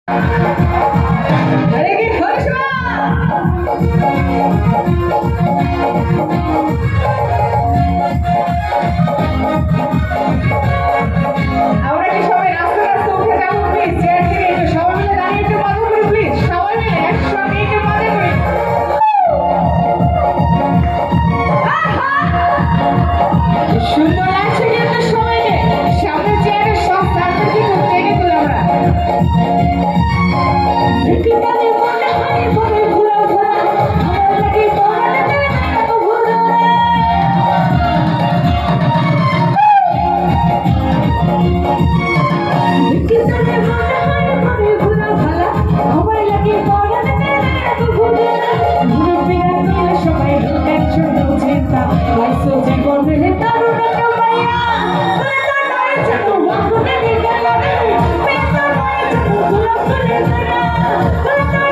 আরে কি খোশ আমরা কি সবাই রাস্তা রাস্তা উঠে যাবো প্লিজ চেয়ার থেকে একটু সবাই মিলে দাঁড়িয়ে একটু মজা করি প্লিজ সবাই মিলে একসঙ্গে একটু মজা করি সুন্দর লাগছে কিন্তু সবাইকে সামনে চেয়ারে সব তারপর কি করতে গেছিল আমরা Let's go!